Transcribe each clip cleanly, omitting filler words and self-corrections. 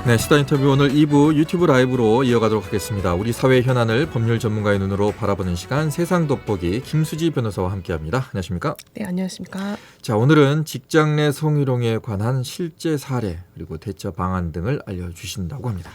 네, 시사 인터뷰 오늘 2부 유튜브 라이브로 이어가도록 하겠습니다. 우리 사회 현안을 법률 전문가의 눈으로 바라보는 시간 세상 돋보기 김수지 변호사와 함께합니다. 안녕하십니까? 네, 안녕하십니까? 자, 오늘은 직장 내 성희롱에 관한 실제 사례 그리고 대처 방안 등을 알려주신다고 합니다.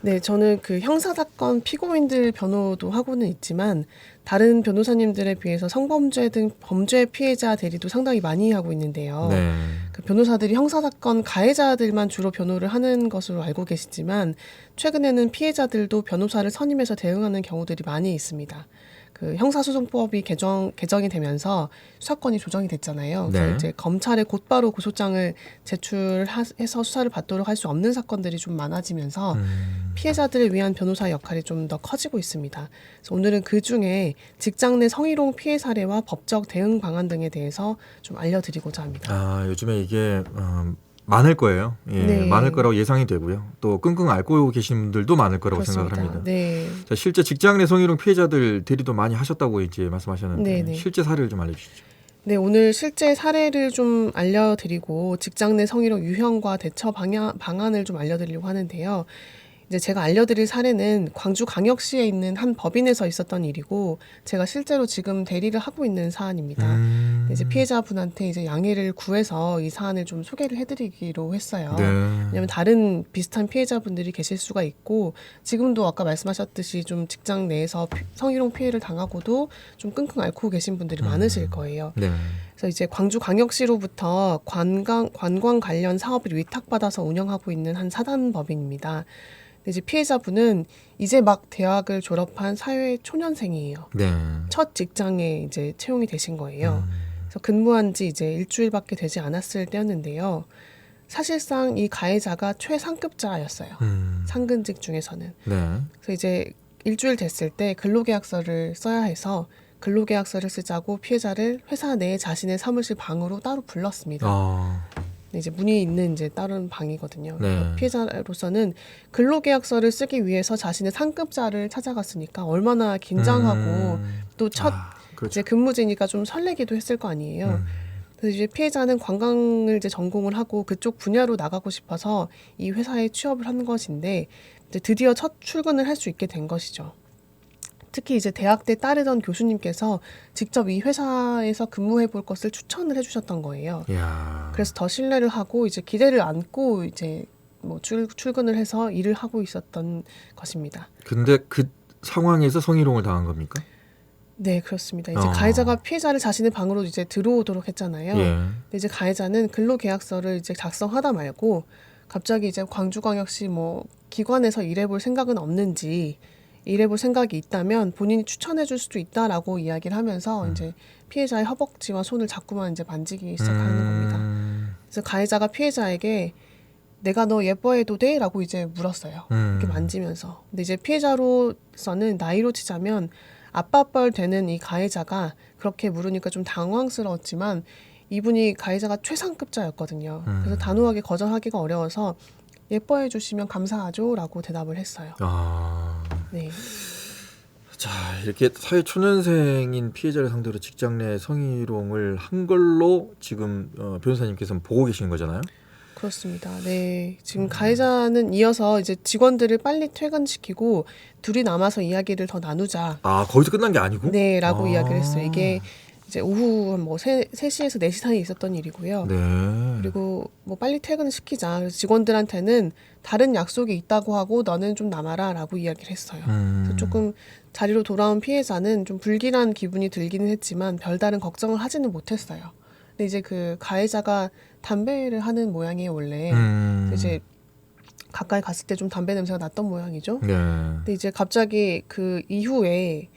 네, 저는 그 형사사건 피고인들 변호도 하고는 있지만 다른 변호사님들에 비해서 성범죄 등 범죄 피해자 대리도 상당히 많이 하고 있는데요. 네. 그 변호사들이 형사사건 가해자들만 주로 변호를 하는 것으로 알고 계시지만 최근에는 피해자들도 변호사를 선임해서 대응하는 경우들이 많이 있습니다. 그 형사소송법이 개정이 되면서 수사권이 조정이 됐잖아요. 그래서 네. 이제 검찰에 곧바로 고소장을 제출해서 수사를 받도록 할 수 없는 사건들이 좀 많아지면서 피해자들을 위한 변호사 역할이 좀 더 커지고 있습니다. 그래서 오늘은 그 중에 직장 내 성희롱 피해 사례와 법적 대응 방안 등에 대해서 좀 알려드리고자 합니다. 아, 요즘에 이게 많을 거예요. 예, 네. 많을 거라고 예상이 되고요. 또 끙끙 앓고 계신 분들도 많을 거라고 그렇습니다. 생각을 합니다. 네. 자, 실제 직장 내 성희롱 피해자들 대리도 많이 하셨다고 이제 말씀하셨는데 네네. 실제 사례를 좀 알려주시죠. 네, 오늘 실제 사례를 좀 알려드리고 직장 내 성희롱 유형과 대처 방안을 좀 알려드리려고 하는데요. 이제 제가 알려드릴 사례는 광주광역시에 있는 한 법인에서 있었던 일이고 제가 실제로 지금 대리를 하고 있는 사안입니다. 이제 피해자분한테 이제 양해를 구해서 이 사안을 좀 소개를 해드리기로 했어요. 네. 왜냐하면 다른 비슷한 피해자분들이 계실 수가 있고 지금도 아까 말씀하셨듯이 좀 직장 내에서 성희롱 피해를 당하고도 좀 끙끙 앓고 계신 분들이 많으실 거예요. 네. 그래서 이제 광주광역시로부터 관광 관련 사업을 위탁받아서 운영하고 있는 한 사단법인입니다. 근데 이제 피해자분은 이제 막 대학을 졸업한 사회 초년생이에요. 네. 첫 직장에 이제 채용이 되신 거예요. 그래서 근무한 지 이제 일주일밖에 되지 않았을 때였는데요. 사실상 이 가해자가 최상급자였어요. 상근직 중에서는. 네. 그래서 이제 일주일 됐을 때 근로계약서를 써야 해서 근로계약서를 쓰자고 피해자를 회사 내 자신의 사무실 방으로 따로 불렀습니다. 이제 문이 있는 이제 다른 방이거든요. 네. 피해자로서는 근로계약서를 쓰기 위해서 자신의 상급자를 찾아갔으니까 얼마나 긴장하고 또 첫 그렇죠. 이제 근무지니까 좀 설레기도 했을 거 아니에요. 그래서 이제 피해자는 관광을 이제 전공을 하고 그쪽 분야로 나가고 싶어서 이 회사에 취업을 한 것인데 이제 드디어 첫 출근을 할 수 있게 된 것이죠. 특히 이제 대학 때 따르던 교수님께서 직접 이 회사에서 근무해 볼 것을 추천을 해주셨던 거예요. 이야. 그래서 더 신뢰를 하고 이제 기대를 안고 이제 뭐 출근을 해서 일을 하고 있었던 것입니다. 근데 그 상황에서 성희롱을 당한 겁니까? 네, 그렇습니다. 이제 가해자가 피해자를 자신의 방으로 이제 들어오도록 했잖아요. 예. 근데 이제 가해자는 근로계약서를 이제 작성하다 말고 갑자기 이제 광주광역시 뭐 기관에서 일해볼 생각은 없는지 일해볼 생각이 있다면 본인이 추천해줄 수도 있다라고 이야기를 하면서 이제 피해자의 허벅지와 손을 자꾸만 이제 만지기 시작하는 겁니다. 그래서 가해자가 피해자에게 내가 너 예뻐해도 돼? 라고 이제 물었어요. 이렇게 만지면서. 근데 이제 피해자로서는 나이로 치자면 아빠뻘 되는 이 가해자가 그렇게 물으니까 좀 당황스러웠지만 이분이 가해자가 최상급자였거든요. 그래서 단호하게 거절하기가 어려워서 예뻐해 주시면 감사하죠 라고 대답을 했어요. 네. 자, 이렇게 사회 초년생인 피해자를 상대로 직장 내 성희롱을 한 걸로 지금 변호사님께서는 보고 계시는 거잖아요. 그렇습니다. 네. 지금 가해자는 이어서 이제 직원들을 빨리 퇴근시키고 둘이 남아서 이야기를 더 나누자. 아, 거기서 끝난 게 아니고? 네, 라고 이야기를 했어요. 이게 이제 오후 뭐 3시에서 4시 사이에 있었던 일이고요. 네. 그리고 뭐 빨리 퇴근을 시키자. 그래서 직원들한테는 다른 약속이 있다고 하고 너는 좀 남아라 라고 이야기를 했어요. 그래서 조금 자리로 돌아온 피해자는 좀 불길한 기분이 들기는 했지만 별다른 걱정을 하지는 못했어요. 근데 이제 그 가해자가 담배를 하는 모양이에요, 원래. 그래서 이제 가까이 갔을 때 좀 담배 냄새가 났던 모양이죠. 네. 근데 이제 갑자기 그 이후에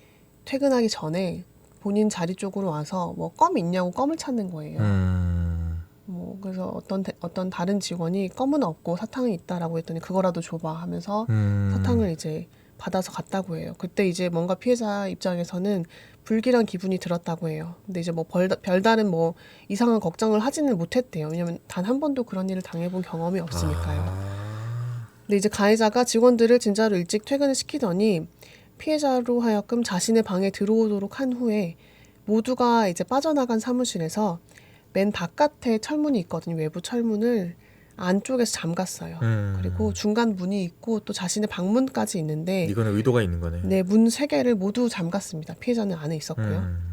퇴근하기 전에 본인 자리 쪽으로 와서 뭐 껌 있냐고 껌을 찾는 거예요. 뭐 그래서 어떤 다른 직원이 껌은 없고 사탕은 있다라고 했더니 그거라도 줘봐 하면서 사탕을 이제 받아서 갔다고 해요. 그때 이제 뭔가 피해자 입장에서는 불길한 기분이 들었다고 해요. 근데 이제 뭐 별다른 뭐 이상한 걱정을 하지는 못했대요. 왜냐면 단 한 번도 그런 일을 당해본 경험이 없으니까요. 근데 이제 가해자가 직원들을 진짜로 일찍 퇴근을 시키더니 피해자로 하여금 자신의 방에 들어오도록 한 후에 모두가 이제 빠져나간 사무실에서 맨 바깥에 철문이 있거든요. 외부 철문을 안쪽에서 잠갔어요. 그리고 중간 문이 있고 또 자신의 방문까지 있는데 이거는 의도가 있는 거네. 네, 문 3개를 모두 잠갔습니다. 피해자는 안에 있었고요.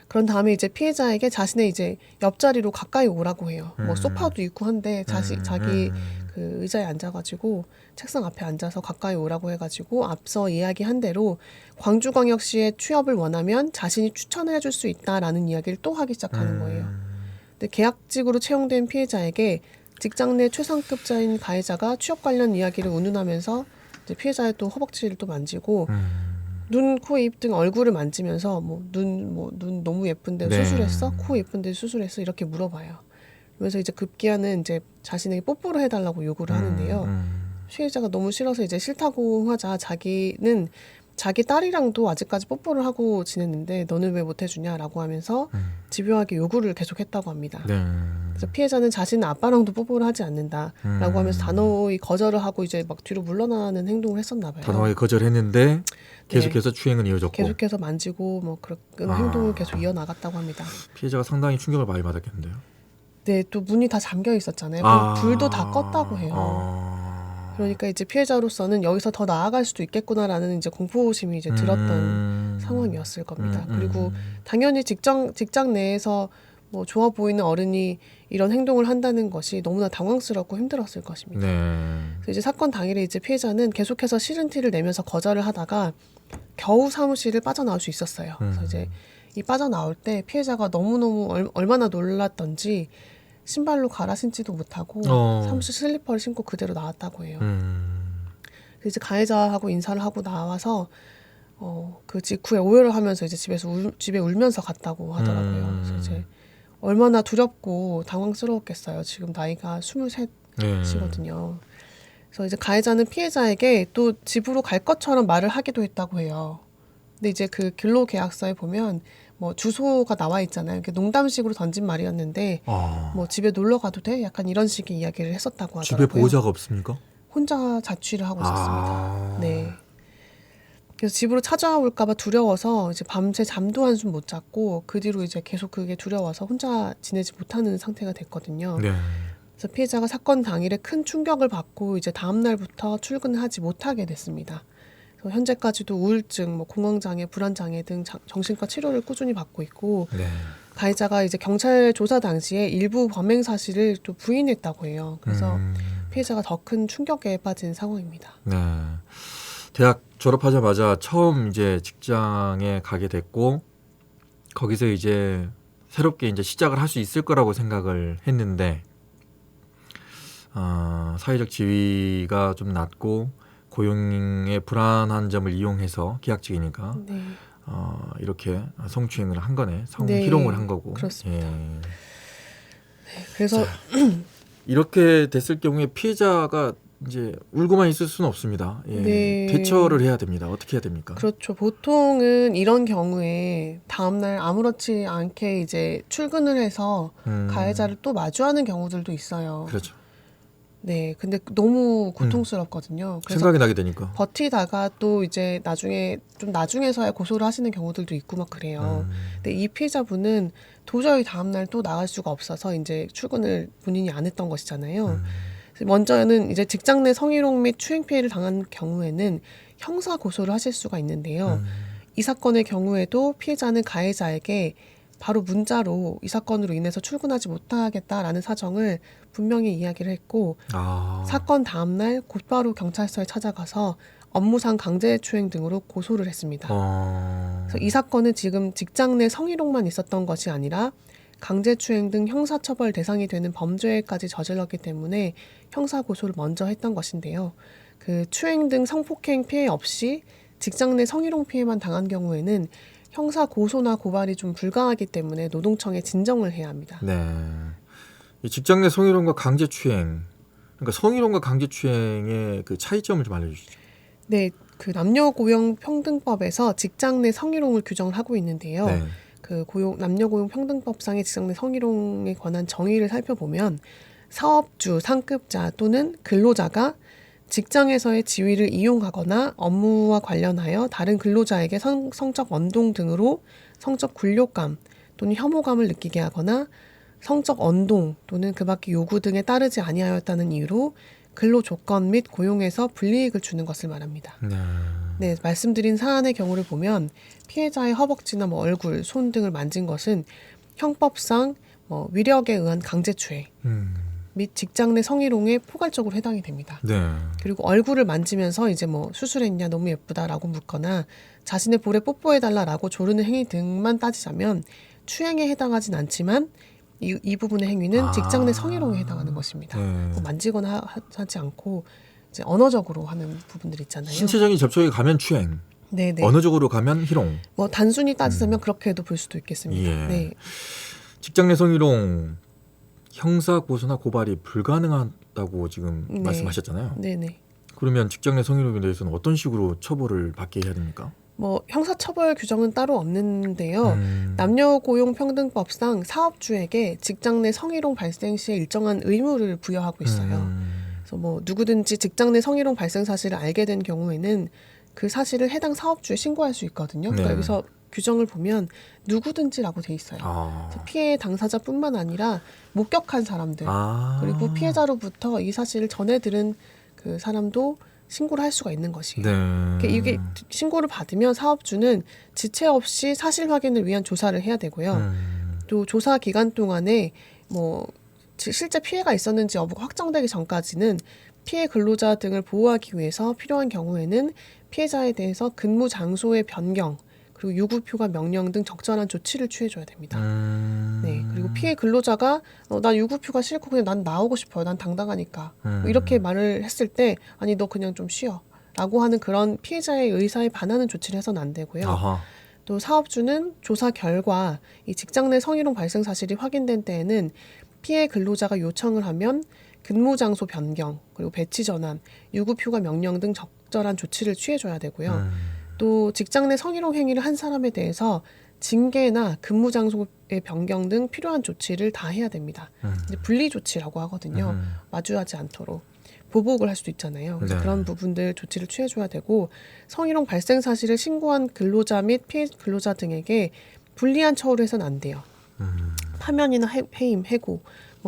그런 다음에 이제 피해자에게 자신의 이제 옆자리로 가까이 오라고 해요. 뭐 소파도 있고 한데 자기 그 의자에 앉아가지고 책상 앞에 앉아서 가까이 오라고 해가지고 앞서 이야기한 대로 광주광역시에 취업을 원하면 자신이 추천해줄 수 있다라는 이야기를 또 하기 시작하는 거예요. 근데 계약직으로 채용된 피해자에게 직장 내 최상급자인 가해자가 취업 관련 이야기를 운운하면서 이제 피해자의 또 허벅지를 또 만지고 눈, 코, 입 등 얼굴을 만지면서 눈 너무 예쁜데 네. 수술했어? 코 예쁜데 수술했어? 이렇게 물어봐요. 그래서 이제 급기야는 이제 자신에게 뽀뽀를 해달라고 요구를 하는데요. 피해자가 너무 싫어서 이제 싫다고 하자 자기는 자기 딸이랑도 아직까지 뽀뽀를 하고 지냈는데 너는 왜 못 해주냐라고 하면서 집요하게 요구를 계속했다고 합니다. 네. 그래서 피해자는 자신은 아빠랑도 뽀뽀를 하지 않는다라고 하면서 단호히 거절을 하고 이제 막 뒤로 물러나는 행동을 했었나 봐요. 단호하게 거절했는데 계속해서 추행은 이어졌고 계속해서 만지고 뭐 그런 행동을 계속 이어나갔다고 합니다. 피해자가 상당히 충격을 많이 받았겠는데요. 네, 또 문이 다 잠겨 있었잖아요. 불도 다 껐다고 해요. 그러니까 이제 피해자로서는 여기서 더 나아갈 수도 있겠구나라는 이제 공포심이 이제 들었던 상황이었을 겁니다. 그리고 당연히 직장 내에서 뭐 좋아 보이는 어른이 이런 행동을 한다는 것이 너무나 당황스럽고 힘들었을 것입니다. 네. 그래서 이제 사건 당일에 이제 피해자는 계속해서 싫은 티를 내면서 거절을 하다가 겨우 사무실을 빠져나올 수 있었어요. 그래서 이제 이 빠져나올 때 피해자가 너무너무 얼마나 놀랐던지 신발로 갈아 신지도 못하고 사무실 슬리퍼를 신고 그대로 나왔다고 해요. 그래서 이제 가해자하고 인사를 하고 나와서 그 직후에 오해를 하면서 이제 집에 울면서 갔다고 하더라고요. 그래서 이제 얼마나 두렵고 당황스러웠겠어요. 지금 나이가 23이거든요. 그래서 이제 가해자는 피해자에게 또 집으로 갈 것처럼 말을 하기도 했다고 해요. 근데 이제 그 근로계약서에 보면 뭐 주소가 나와 있잖아요. 이게 농담식으로 던진 말이었는데 뭐 집에 놀러 가도 돼? 약간 이런 식의 이야기를 했었다고 하더라고요. 집에 보호자가 없습니까? 혼자 자취를 하고 있었습니다. 네. 그래서 집으로 찾아올까봐 두려워서 이제 밤새 잠도 한숨 못 잤고 그 뒤로 이제 계속 그게 두려워서 혼자 지내지 못하는 상태가 됐거든요. 네. 그래서 피해자가 사건 당일에 큰 충격을 받고 이제 다음 날부터 출근을 하지 못하게 됐습니다. 그래서 현재까지도 우울증, 뭐 공황장애, 불안장애 등 정신과 치료를 꾸준히 받고 있고 네. 가해자가 이제 경찰 조사 당시에 일부 범행 사실을 또 부인했다고 해요. 그래서 피해자가 더 큰 충격에 빠진 상황입니다. 네. 대학 졸업하자마자 처음 이제 직장에 가게 됐고 거기서 이제 새롭게 이제 시작을 할 수 있을 거라고 생각을 했는데 사회적 지위가 좀 낮고 고용의 불안한 점을 이용해서 계약직이니까 네. 이렇게 성추행을 한 거네. 성희롱을 한 거고. 그렇습니다. 예. 네, 그래서 이렇게 됐을 경우에 피해자가 이제 울고만 있을 수는 없습니다. 예. 네. 대처를 해야 됩니다. 어떻게 해야 됩니까? 그렇죠. 보통은 이런 경우에 다음날 아무렇지 않게 이제 출근을 해서 가해자를 또 마주하는 경우들도 있어요. 그렇죠. 네, 근데 너무 고통스럽거든요. 그래서 생각이 나게 되니까. 버티다가 또 이제 나중에서야 고소를 하시는 경우들도 있고 막 그래요. 근데 이 피해자분은 도저히 다음날 또 나갈 수가 없어서 이제 출근을 본인이 안 했던 것이잖아요. 먼저는 이제 직장 내 성희롱 및 추행 피해를 당한 경우에는 형사 고소를 하실 수가 있는데요. 이 사건의 경우에도 피해자는 가해자에게 바로 문자로 이 사건으로 인해서 출근하지 못하겠다라는 사정을 분명히 이야기를 했고 사건 다음날 곧바로 경찰서에 찾아가서 업무상 강제추행 등으로 고소를 했습니다. 그래서 이 사건은 지금 직장 내 성희롱만 있었던 것이 아니라 강제추행 등 형사처벌 대상이 되는 범죄까지 저질렀기 때문에 형사고소를 먼저 했던 것인데요. 그 추행 등 성폭행 피해 없이 직장 내 성희롱 피해만 당한 경우에는 형사 고소나 고발이 좀 불가하기 때문에 노동청에 진정을 해야 합니다. 네. 이 직장 내 성희롱과 강제추행, 그러니까 성희롱과 강제추행의 그 차이점을 좀 알려주시죠. 네, 그 남녀고용평등법에서 직장 내 성희롱을 규정을 하고 있는데요. 네. 그 남녀고용평등법상의 직장 내 성희롱에 관한 정의를 살펴보면 사업주, 상급자 또는 근로자가 직장에서의 지위를 이용하거나 업무와 관련하여 다른 근로자에게 성적 원동 등으로 성적 굴욕감 또는 혐오감을 느끼게 하거나 성적 언동 또는 그 밖의 요구 등에 따르지 아니하였다는 이유로 근로 조건 및 고용에서 불이익을 주는 것을 말합니다. 네, 말씀드린 사안의 경우를 보면 피해자의 허벅지나 얼굴, 손 등을 만진 것은 형법상 위력에 의한 강제추행 및 직장 내 성희롱에 포괄적으로 해당이 됩니다. 네. 그리고 얼굴을 만지면서 이제 수술했냐, 너무 예쁘다라고 묻거나 자신의 볼에 뽀뽀해달라라고 조르는 행위 등만 따지자면 추행에 해당하진 않지만 이 부분의 행위는 직장 내 성희롱에 해당하는 것입니다. 네. 만지거나 하지 않고 이제 언어적으로 하는 부분들 있잖아요. 신체적인 접촉이 가면 추행, 네네. 언어적으로 가면 희롱. 단순히 따지자면 그렇게도 볼 수도 있겠습니다. 예. 네. 직장 내 성희롱 형사 고소나 고발이 불가능하다고 지금 네. 말씀하셨잖아요. 네네. 그러면 직장 내 성희롱에 대해서는 어떤 식으로 처벌을 받게 해야 됩니까? 형사처벌 규정은 따로 없는데요. 남녀고용평등법상 사업주에게 직장 내 성희롱 발생 시에 일정한 의무를 부여하고 있어요. 그래서 누구든지 직장 내 성희롱 발생 사실을 알게 된 경우에는 그 사실을 해당 사업주에 신고할 수 있거든요. 그러니까 네. 여기서 규정을 보면 누구든지라고 돼 있어요. 그래서 피해 당사자뿐만 아니라 목격한 사람들 그리고 피해자로부터 이 사실을 전해 들은 그 사람도 신고를 할 수가 있는 것이에요. 네. 그러니까 이게 신고를 받으면 사업주는 지체 없이 사실 확인을 위한 조사를 해야 되고요. 또 조사 기간 동안에 실제 피해가 있었는지 여부가 확정되기 전까지는 피해 근로자 등을 보호하기 위해서 필요한 경우에는 피해자에 대해서 근무 장소의 변경 그리고 유급휴가 명령 등 적절한 조치를 취해줘야 됩니다. 네, 그리고 피해 근로자가 나 유급휴가 싫고 그냥 난 나오고 싶어요. 난 당당하니까. 이렇게 말을 했을 때 아니 너 그냥 좀 쉬어 라고 하는 그런 피해자의 의사에 반하는 조치를 해서는 안 되고요. 아하. 또 사업주는 조사 결과 이 직장 내 성희롱 발생 사실이 확인된 때에는 피해 근로자가 요청을 하면 근무 장소 변경 그리고 배치 전환, 유급휴가 명령 등 적절한 조치를 취해줘야 되고요. 또 직장 내 성희롱 행위를 한 사람에 대해서 징계나 근무 장소의 변경 등 필요한 조치를 다 해야 됩니다. 이제 분리 조치라고 하거든요. 마주하지 않도록 보복을 할 수도 있잖아요. 그래서 네. 그런 부분들 조치를 취해줘야 되고 성희롱 발생 사실을 신고한 근로자 및 피해 근로자 등에게 불리한 처우를 해서는 안 돼요. 파면이나 해임, 해고,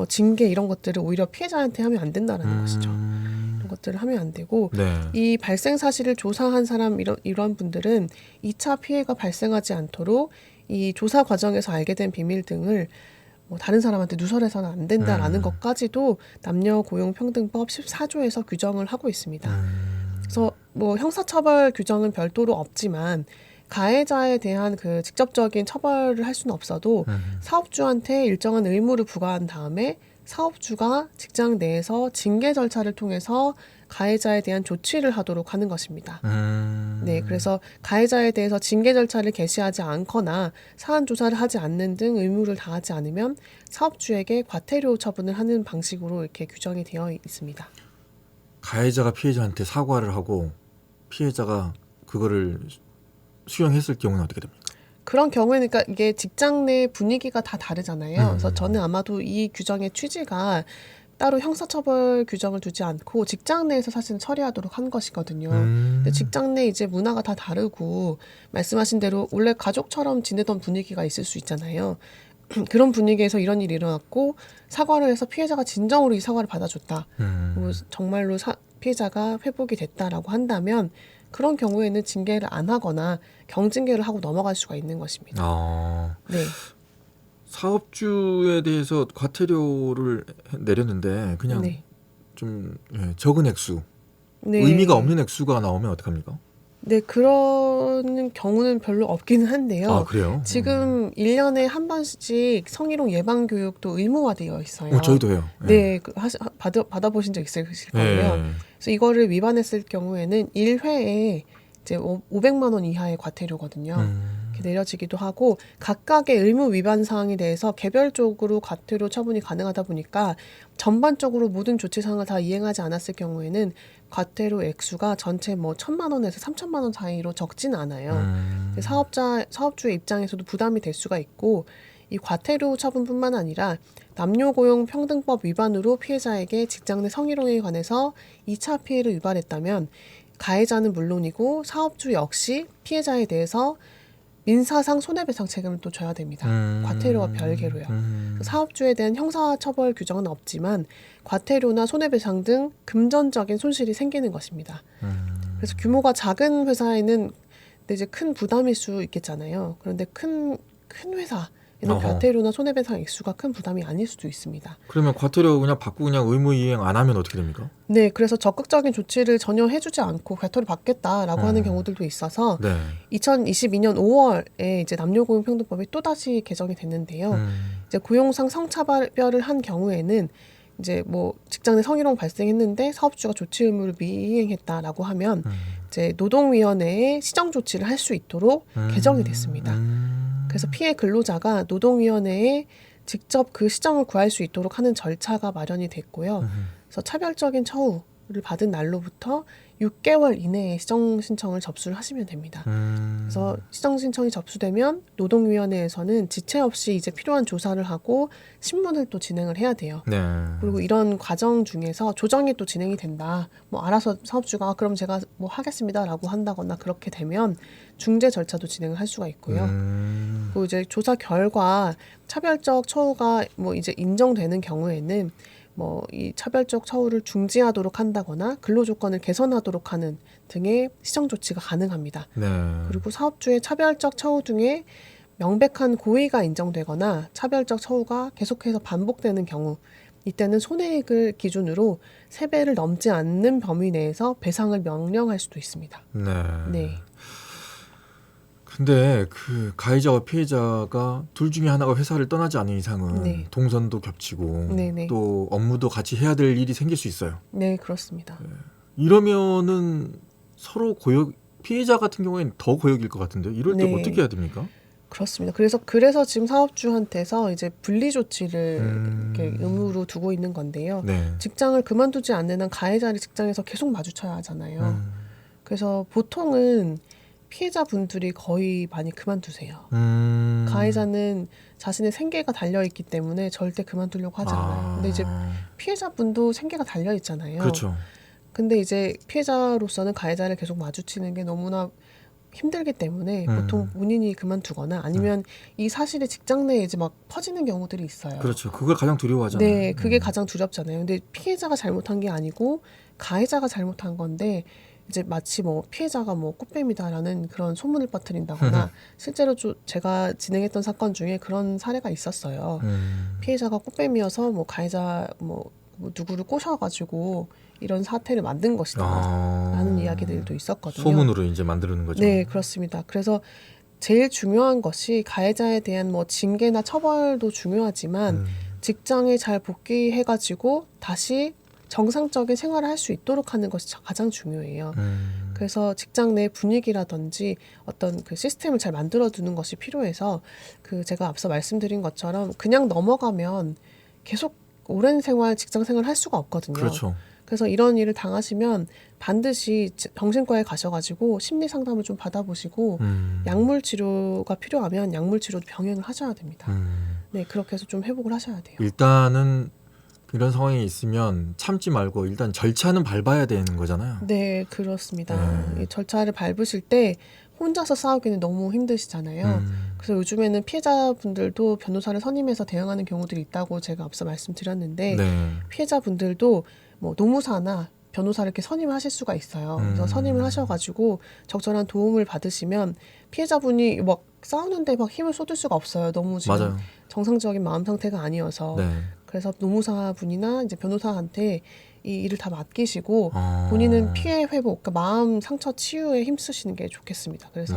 징계 이런 것들을 오히려 피해자한테 하면 안 된다라는 것이죠. 이런 것들을 하면 안 되고 네. 이 발생 사실을 조사한 사람 이런 분들은 2차 피해가 발생하지 않도록 이 조사 과정에서 알게 된 비밀 등을 다른 사람한테 누설해서는 안 된다라는 것까지도 남녀고용평등법 14조에서 규정을 하고 있습니다. 그래서 형사처벌 규정은 별도로 없지만 가해자에 대한 그 직접적인 처벌을 할 수는 없어도 사업주한테 일정한 의무를 부과한 다음에 사업주가 직장 내에서 징계 절차를 통해서 가해자에 대한 조치를 하도록 하는 것입니다. 네, 그래서 가해자에 대해서 징계 절차를 개시하지 않거나 사안 조사를 하지 않는 등 의무를 다하지 않으면 사업주에게 과태료 처분을 하는 방식으로 이렇게 규정이 되어 있습니다. 가해자가 피해자한테 사과를 하고 피해자가 그거를 수용했을 경우는 어떻게 됩니까? 그런 경우에는 그러니까 이게 직장 내 분위기가 다 다르잖아요. 그래서 저는 아마도 이 규정의 취지가 따로 형사처벌 규정을 두지 않고 직장 내에서 사실은 처리하도록 한 것이거든요. 근데 직장 내 이제 문화가 다 다르고 말씀하신 대로 원래 가족처럼 지내던 분위기가 있을 수 있잖아요. 그런 분위기에서 이런 일이 일어났고 사과를 해서 피해자가 진정으로 이 사과를 받아줬다. 그리고 정말로 피해자가 회복이 됐다라고 한다면 그런 경우에는 징계를 안 하거나 경징계를 하고 넘어갈 수가 있는 것입니다. 네. 사업주에 대해서 과태료를 내렸는데 그냥 네. 좀 적은 액수, 네. 의미가 없는 액수가 나오면 어떡합니까? 네, 그런 경우는 별로 없기는 한데요. 아, 그래요? 지금 1년에 한 번씩 성희롱 예방 교육도 의무화되어 있어요. 저희도 해요. 네, 받아보신 적 있으실 거예요. 네. 그래서 이거를 위반했을 경우에는 1회에 이제 500만 원 이하의 과태료거든요. 이렇게 내려지기도 하고 각각의 의무 위반 사항에 대해서 개별적으로 과태료 처분이 가능하다 보니까 전반적으로 모든 조치 사항을 다 이행하지 않았을 경우에는 과태료 액수가 전체 1,000만 원에서 3,000만 원 사이로 적진 않아요. 사업주의 입장에서도 부담이 될 수가 있고 이 과태료 처분뿐만 아니라 남녀고용평등법 위반으로 피해자에게 직장 내 성희롱에 관해서 2차 피해를 유발했다면 가해자는 물론이고 사업주 역시 피해자에 대해서 민사상 손해배상 책임을 또 져야 됩니다. 과태료와 별개로요. 사업주에 대한 형사처벌 규정은 없지만 과태료나 손해배상 등 금전적인 손실이 생기는 것입니다. 그래서 규모가 작은 회사에는 근데 이제 큰 부담일 수 있겠잖아요. 그런데 큰 회사에는 어허. 과태료나 손해배상 액수가 큰 부담이 아닐 수도 있습니다. 그러면 과태료 그냥 받고 그냥 의무 이행 안 하면 어떻게 됩니까? 네, 그래서 적극적인 조치를 전혀 해주지 않고 과태료 받겠다라고 하는 경우들도 있어서 네. 2022년 5월에 이제 남녀고용평등법이 또다시 개정이 됐는데요. 이제 고용상 성차별을 한 경우에는 이제 뭐 직장 내 성희롱 발생했는데 사업주가 조치 의무를 미이행했다라고 하면 이제 노동위원회에 시정 조치를 할 수 있도록 개정이 됐습니다. 그래서 피해 근로자가 노동위원회에 직접 그 시정을 구할 수 있도록 하는 절차가 마련이 됐고요. 그래서 차별적인 처우를 받은 날로부터 6개월 이내에 시정 신청을 접수를 하시면 됩니다. 그래서 시정 신청이 접수되면 노동위원회에서는 지체 없이 이제 필요한 조사를 하고 신문을 또 진행을 해야 돼요. 네. 그리고 이런 과정 중에서 조정이 또 진행이 된다. 뭐 알아서 사업주가 그럼 제가 뭐 하겠습니다라고 한다거나 그렇게 되면 중재 절차도 진행을 할 수가 있고요. 그리고 이제 조사 결과 차별적 처우가 뭐 이제 인정되는 경우에는 뭐 이 차별적 처우를 중지하도록 한다거나 근로 조건을 개선하도록 하는 등의 시정 조치가 가능합니다. 네. 그리고 사업주의 차별적 처우 중에 명백한 고의가 인정되거나 차별적 처우가 계속해서 반복되는 경우 이때는 손해액을 기준으로 3배를 넘지 않는 범위 내에서 배상을 명령할 수도 있습니다. 네. 네. 근데 그 가해자와 피해자가 둘 중에 하나가 회사를 떠나지 않는 이상은 네. 동선도 겹치고 네네. 또 업무도 같이 해야 될 일이 생길 수 있어요. 네, 그렇습니다. 이러면은 서로 고역 피해자 같은 경우에는 더 고역일 것 같은데 이럴 때 네. 어떻게 해야 됩니까? 그렇습니다. 그래서 지금 사업주한테서 이제 분리 조치를 이렇게 의무로 두고 있는 건데요. 네. 직장을 그만두지 않는 한 가해자를 직장에서 계속 마주쳐야 하잖아요. 그래서 보통은 피해자분들이 거의 많이 그만두세요. 가해자는 자신의 생계가 달려있기 때문에 절대 그만두려고 하지 않아요. 근데 이제 피해자분도 생계가 달려있잖아요. 그렇죠. 근데 이제 피해자로서는 가해자를 계속 마주치는 게 너무나 힘들기 때문에 보통 본인이 그만두거나 아니면 이 사실이 직장 내에 이제 막 퍼지는 경우들이 있어요. 그렇죠. 그걸 가장 두려워하잖아요. 네, 그게 가장 두렵잖아요. 근데 피해자가 잘못한 게 아니고 가해자가 잘못한 건데 이제 마치 뭐 피해자가 뭐 꽃뱀이다라는 그런 소문을 퍼뜨린다거나 실제로 제가 진행했던 사건 중에 그런 사례가 있었어요. 피해자가 꽃뱀이어서 뭐 가해자 뭐 누구를 꼬셔가지고 이런 사태를 만든 것이다라는 이야기들도 있었거든요. 소문으로 이제 만드는 거죠. 네, 그렇습니다. 그래서 제일 중요한 것이 가해자에 대한 뭐 징계나 처벌도 중요하지만 직장에 잘 복귀해가지고 다시 정상적인 생활을 할 수 있도록 하는 것이 가장 중요해요. 그래서 직장 내 분위기라든지 어떤 그 시스템을 잘 만들어두는 것이 필요해서 그 제가 앞서 말씀드린 것처럼 그냥 넘어가면 계속 오랜 생활, 직장 생활을 할 수가 없거든요. 그렇죠. 그래서 이런 일을 당하시면 반드시 정신과에 가셔가지고 심리 상담을 좀 받아보시고 약물 치료가 필요하면 약물 치료도 병행을 하셔야 됩니다. 네, 그렇게 해서 좀 회복을 하셔야 돼요. 일단은 이런 상황이 있으면 참지 말고 일단 절차는 밟아야 되는 거잖아요. 네, 그렇습니다. 이 절차를 밟으실 때 혼자서 싸우기는 너무 힘드시잖아요. 그래서 요즘에는 피해자분들도 변호사를 선임해서 대응하는 경우들이 있다고 제가 앞서 말씀드렸는데 네. 피해자분들도 뭐 노무사나 변호사를 이렇게 선임하실 수가 있어요. 그래서 선임을 하셔가지고 적절한 도움을 받으시면 피해자분이 막 싸우는데 막 힘을 쏟을 수가 없어요. 너무 지금 맞아요. 정상적인 마음 상태가 아니어서. 네. 그래서 노무사분이나 이제 변호사한테 이 일을 다 맡기시고 본인은 피해 회복, 그러니까 마음 상처 치유에 힘쓰시는 게 좋겠습니다. 그래서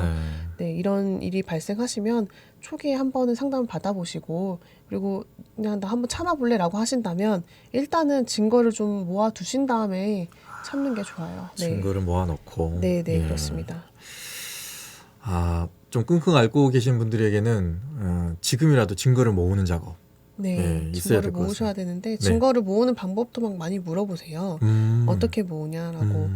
네, 이런 일이 발생하시면 초기에 한 번은 상담을 받아보시고 그리고 그냥 나 한번 참아볼래라고 하신다면 일단은 증거를 좀 모아 두신 다음에 참는 게 좋아요. 네. 증거를 모아놓고. 네, 예. 그렇습니다. 좀 끙끙 앓고 계신 분들에게는 지금이라도 증거를 모으는 작업. 네, 네, 있어야 증거를 될 것 모으셔야 같습니다. 되는데 네. 증거를 모으는 방법도 막 많이 물어보세요. 어떻게 모으냐라고.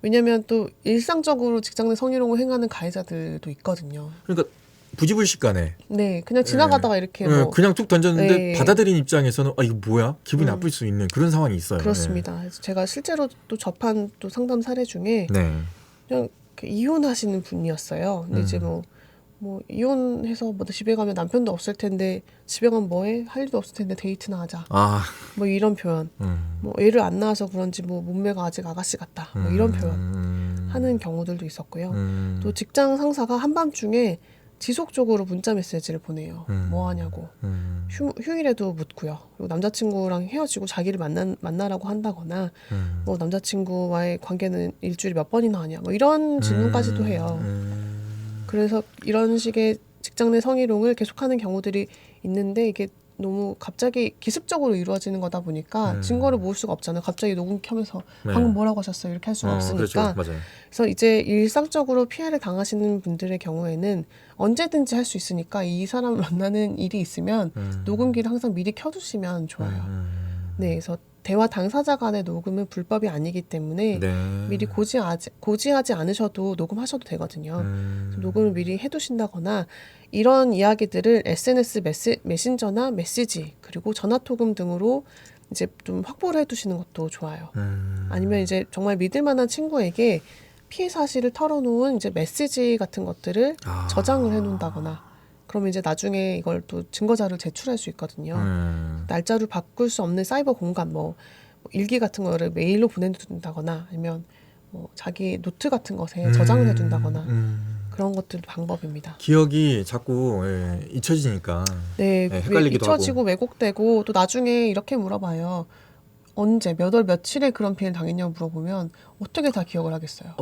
왜냐하면 또 일상적으로 직장 내 성희롱을 행하는 가해자들도 있거든요. 그러니까 부지불식간에 네, 그냥 지나가다가 이렇게 뭐 그냥 툭 던졌는데 네. 받아들인 입장에서는 이거 뭐야? 기분이 나쁠 수 있는 그런 상황이 있어요. 그렇습니다. 그래서 제가 실제로 또 접한 또 상담 사례 중에 네. 그냥 이렇게 이혼하시는 분이었어요. 근데 이제 뭐 뭐 이혼해서 뭐 집에 가면 남편도 없을 텐데 집에 가면 뭐해? 할 일도 없을 텐데 데이트나 하자. 아, 뭐 이런 표현. 뭐 애를 안 낳아서 그런지 뭐 몸매가 아직 아가씨 같다. 뭐 이런 표현 하는 경우들도 있었고요. 또 직장 상사가 한밤중에 지속적으로 문자 메시지를 보내요. 뭐 하냐고. 휴일에도 묻고요. 그리고 남자친구랑 헤어지고 자기를 만나라고 한다거나 뭐 남자친구와의 관계는 일주일에 몇 번이나 하냐. 뭐 이런 질문까지도 해요. 그래서 이런 식의 직장 내 성희롱을 계속하는 경우들이 있는데 이게 너무 갑자기 기습적으로 이루어지는 거다 보니까 증거를 모을 수가 없잖아요. 갑자기 녹음 켜면서 네. 방금 뭐라고 하셨어요? 이렇게 할 수가 없으니까. 그렇죠. 맞아요. 그래서 이제 일상적으로 피해를 당하시는 분들의 경우에는 언제든지 할 수 있으니까 이 사람을 만나는 일이 있으면 녹음기를 항상 미리 켜두시면 좋아요. 네, 그래서 대화 당사자 간의 녹음은 불법이 아니기 때문에 네. 미리 고지하지 않으셔도 녹음하셔도 되거든요. 녹음을 미리 해두신다거나 이런 이야기들을 SNS 메신저나 메시지 그리고 전화톡음 등으로 이제 좀 확보를 해두시는 것도 좋아요. 아니면 이제 정말 믿을 만한 친구에게 피해 사실을 털어놓은 이제 메시지 같은 것들을 저장을 해놓는다거나 그러면 이제 나중에 이걸 또 증거 자료를 제출할 수 있거든요. 날짜를 바꿀 수 없는 사이버 공간, 뭐 일기 같은 거를 메일로 보내둔다거나 아니면 뭐 자기 노트 같은 것에 저장을 해둔다거나 그런 것들도 방법입니다. 기억이 자꾸 잊혀지니까 네, 헷갈리기도 잊혀지고 왜곡되고 또 나중에 이렇게 물어봐요. 언제 몇 월 며칠에 그런 피해를 당했냐고 물어보면 어떻게 다 기억을 하겠어요.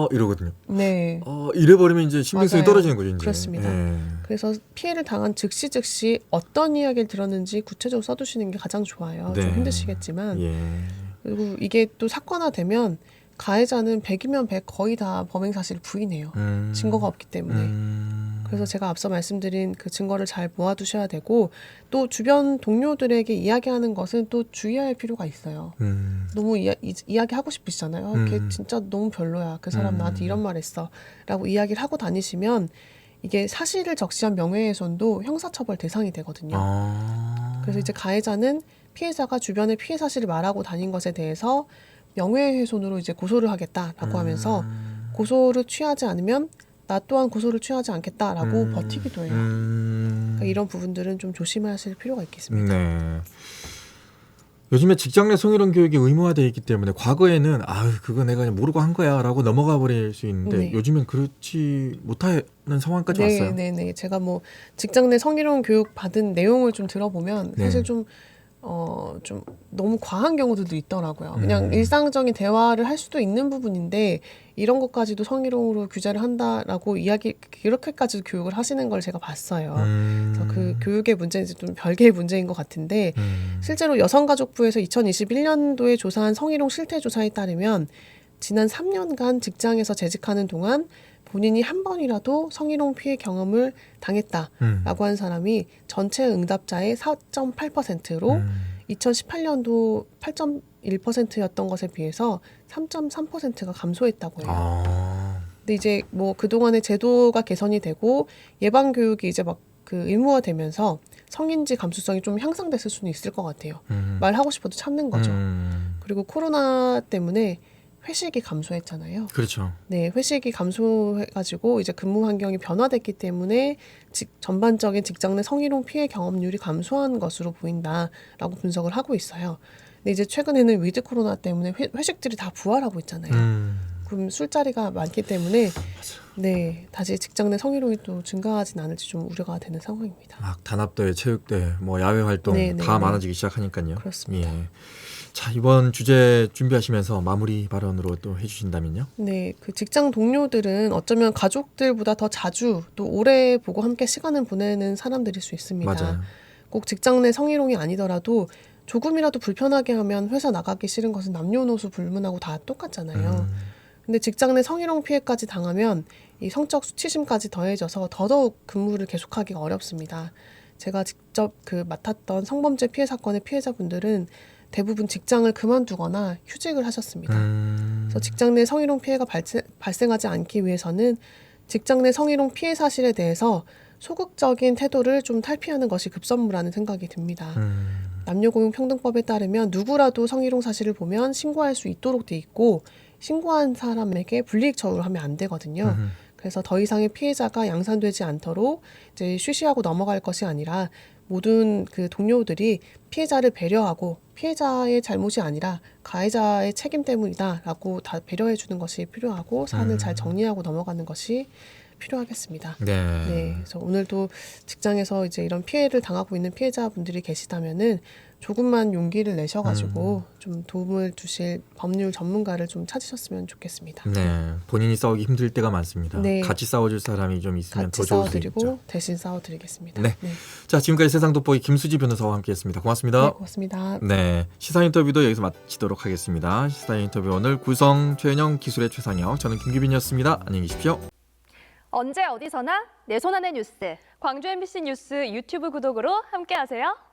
이러거든요. 네. 이래버리면 이제 신빙성이 맞아요. 떨어지는 거죠. 이제. 그렇습니다. 그래서 피해를 당한 즉시 어떤 이야기를 들었는지 구체적으로 써두시는 게 가장 좋아요. 네. 좀 힘드시겠지만. 예. 그리고 이게 또 사건화되면 가해자는 100이면 100 거의 다 범행 사실을 부인해요. 증거가 없기 때문에. 그래서 제가 앞서 말씀드린 그 증거를 잘 모아두셔야 되고 또 주변 동료들에게 이야기하는 것은 또 주의할 필요가 있어요. 너무 이야기하고 싶으시잖아요. 걔 진짜 너무 별로야. 그 사람 나한테 이런 말 했어. 라고 이야기를 하고 다니시면 이게 사실을 적시한 명예훼손도 형사처벌 대상이 되거든요. 그래서 이제 가해자는 피해자가 주변에 피해 사실을 말하고 다닌 것에 대해서 명예훼손으로 이제 고소를 하겠다라고 하면서 고소를 취하지 않으면 나 또한 고소를 취하지 않겠다라고 버티기도 해요. 그러니까 이런 부분들은 좀 조심하실 필요가 있겠습니다. 네. 요즘에 직장 내 성희롱 교육이 의무화되어 있기 때문에 과거에는 그거 내가 그냥 모르고 한 거야라고 넘어가 버릴 수 있는데 네. 요즘엔 그렇지 못하는 상황까지 왔어요. 네네네. 제가 뭐 직장 내 성희롱 교육 받은 내용을 좀 들어보면 사실 좀 너무 과한 경우들도 있더라고요. 그냥 일상적인 대화를 할 수도 있는 부분인데 이런 것까지도 성희롱으로 규제를 한다라고 이렇게까지 교육을 하시는 걸 제가 봤어요. 그래서 그 교육의 문제는 이제 좀 별개의 문제인 것 같은데 실제로 여성가족부에서 2021년도에 조사한 성희롱 실태조사에 따르면 지난 3년간 직장에서 재직하는 동안 본인이 한 번이라도 성희롱 피해 경험을 당했다라고 한 사람이 전체 응답자의 4.8%로 2018년도 8.1%였던 것에 비해서 3.3%가 감소했다고 해요. 근데 이제 뭐 그동안의 제도가 개선이 되고 예방 교육이 이제 막 그 의무화되면서 성인지 감수성이 좀 향상됐을 수는 있을 것 같아요. 말하고 싶어도 참는 거죠. 그리고 코로나 때문에 회식이 감소했잖아요. 그렇죠. 네, 회식이 감소해가지고 이제 근무 환경이 변화됐기 때문에 전반적인 직장 내 성희롱 피해 경험률이 감소한 것으로 보인다라고 분석을 하고 있어요. 근데 이제 최근에는 위드 코로나 때문에 회식들이 다 부활하고 있잖아요. 그럼 술자리가 많기 때문에 네, 다시 직장 내 성희롱이 또 증가하진 않을지 좀 우려가 되는 상황입니다. 막 단합대, 체육대, 뭐 야외 활동 다 많아지기 시작하니까요. 그렇습니다. 예. 자, 이번 주제 준비하시면서 마무리 발언으로 또 해주신다면요? 네, 그 직장 동료들은 어쩌면 가족들보다 더 자주 또 오래 보고 함께 시간을 보내는 사람들일 수 있습니다. 맞아요. 꼭 직장 내 성희롱이 아니더라도 조금이라도 불편하게 하면 회사 나가기 싫은 것은 남녀노소 불문하고 다 똑같잖아요. 근데 직장 내 성희롱 피해까지 당하면 이 성적 수치심까지 더해져서 더더욱 근무를 계속하기가 어렵습니다. 제가 직접 그 맡았던 성범죄 피해 사건의 피해자분들은 대부분 직장을 그만두거나 휴직을 하셨습니다. 그래서 직장 내 성희롱 피해가 발생하지 않기 위해서는 직장 내 성희롱 피해 사실에 대해서 소극적인 태도를 좀 탈피하는 것이 급선무라는 생각이 듭니다. 남녀고용평등법에 따르면 누구라도 성희롱 사실을 보면 신고할 수 있도록 돼 있고 신고한 사람에게 불이익 처우를 하면 안 되거든요. 그래서 그래서 더 이상의 피해자가 양산되지 않도록 이제 쉬쉬하고 넘어갈 것이 아니라 모든 그 동료들이 피해자를 배려하고 피해자의 잘못이 아니라 가해자의 책임 때문이다라고 다 배려해 주는 것이 필요하고 사안을 잘 정리하고 넘어가는 것이 필요하겠습니다. 네. 네, 그래서 오늘도 직장에서 이제 이런 피해를 당하고 있는 피해자분들이 계시다면은 조금만 용기를 내셔가지고 좀 도움을 주실 법률 전문가를 좀 찾으셨으면 좋겠습니다. 네. 본인이 싸우기 힘들 때가 많습니다. 네. 같이 싸워줄 사람이 좀 있으면 같이 더 좋을 수 싸워드리고 있죠. 대신 싸워드리겠습니다. 네. 네, 자, 지금까지 세상 돋보기 김수지 변호사와 함께했습니다. 네, 고맙습니다. 고맙습니다. 네, 시사 인터뷰도 여기서 마치도록 하겠습니다. 시사 인터뷰 오늘 구성 최은영, 기술의 최상혁, 저는 김규빈이었습니다. 안녕히 계십시오. 언제 어디서나 내 손 안의 뉴스. 광주 MBC 뉴스 유튜브 구독으로 함께하세요.